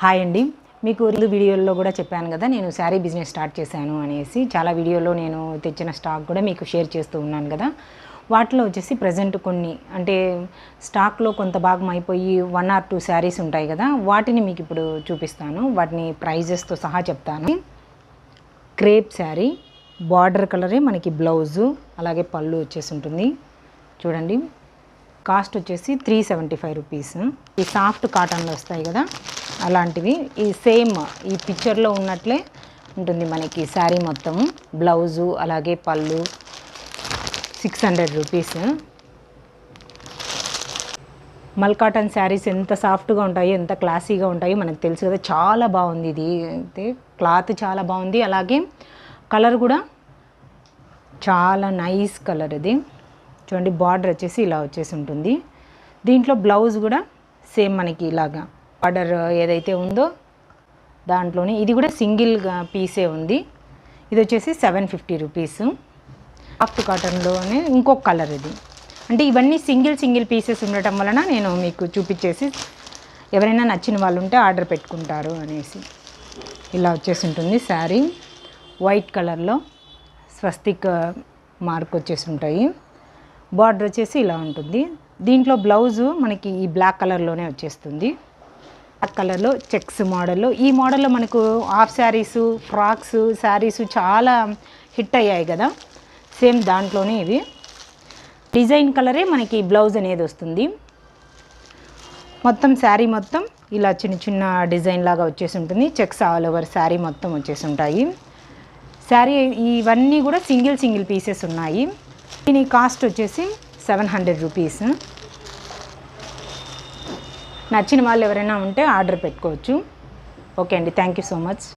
Hi అండి. మీకు వీడియోల్లో కూడా చెప్పాను కదా, నేను శారీ బిజినెస్ స్టార్ట్ చేశాను అనేసి. చాలా వీడియోలో నేను తెచ్చిన స్టాక్ కూడా మీకు షేర్ చేస్తూ ఉన్నాను కదా. వాటిలో వచ్చేసి ప్రజెంట్ కొన్ని అంటే స్టాక్లో కొంత భాగం అయిపోయి 1 or 2 శారీస్ ఉంటాయి కదా, వాటిని మీకు ఇప్పుడు చూపిస్తాను. వాటిని ప్రైజెస్తో సహా చెప్తాను. క్రేప్ శారీ, బార్డర్ కలరే మనకి బ్లౌజు, అలాగే పళ్ళు వచ్చేసి ఉంటుంది. చూడండి, కాస్ట్ వచ్చేసి 375 రూపీస్. ఈ సాఫ్ట్ కాటన్లో వస్తాయి కదా, అలాంటివి. ఈ సేమ్ ఈ పిక్చర్లో ఉన్నట్లే ఉంటుంది మనకి శారీ మొత్తము. బ్లౌజు అలాగే పళ్ళు 600 రూపీస్. మల్ కాటన్ శారీస్ ఎంత సాఫ్ట్గా ఉంటాయో, ఎంత క్లాసీగా ఉంటాయో మనకు తెలుసు కదా. చాలా బాగుంది ఇది అయితే, క్లాత్ చాలా బాగుంది. అలాగే కలర్ కూడా చాలా నైస్ కలర్ ఇది. చూడండి, బార్డర్ వచ్చేసి ఇలా వచ్చేసి ఉంటుంది. దీంట్లో బ్లౌజ్ కూడా సేమ్ మనకి ఇలాగా బార్డర్ ఏదైతే ఉందో దాంట్లోనే, ఇది కూడా సింగిల్గా పీసే ఉంది. ఇది వచ్చేసి 750 రూపీస్. సాఫ్ట్ కాటన్లోనే ఇంకొక కలర్ ఇది. అంటే ఇవన్నీ సింగిల్ పీసెస్ ఉండటం వలన నేను మీకు చూపించేసి, ఎవరైనా నచ్చిన వాళ్ళు ఉంటే ఆర్డర్ పెట్టుకుంటారు అనేసి. ఇలా వచ్చేసి ఉంటుంది శారీ. వైట్ కలర్లో స్వస్తిక్ మార్క్ వచ్చేసి ఉంటాయి. బార్డర్ వచ్చేసి ఇలా ఉంటుంది. దీంట్లో బ్లౌజు మనకి ఈ బ్లాక్ కలర్లోనే వచ్చేస్తుంది. బ్లాక్ కలర్లో చెక్స్ మోడల్లో. ఈ మోడల్లో మనకు హాఫ్ శారీసు, ఫ్రాక్స్ శారీసు చాలా హిట్ అయ్యాయి కదా. సేమ్ దాంట్లోనే ఇవి డిజైన్ కలరే మనకి బ్లౌజ్ అనేది వస్తుంది. మొత్తం శారీ మొత్తం ఇలా చిన్న డిజైన్ లాగా వచ్చేసి ఉంటుంది. చెక్స్ ఆల్ ఓవర్ శారీ మొత్తం వచ్చేసి ఉంటాయి. శారీ ఇవన్నీ కూడా సింగిల్ పీసెస్ ఉన్నాయి. దీని కాస్ట్ వచ్చేసి 700 రూపీస్. నచ్చిన వాళ్ళు ఎవరైనా ఉంటే ఆర్డర్ పెట్టుకోవచ్చు. ఓకే అండి, థ్యాంక్ యూ సో మచ్.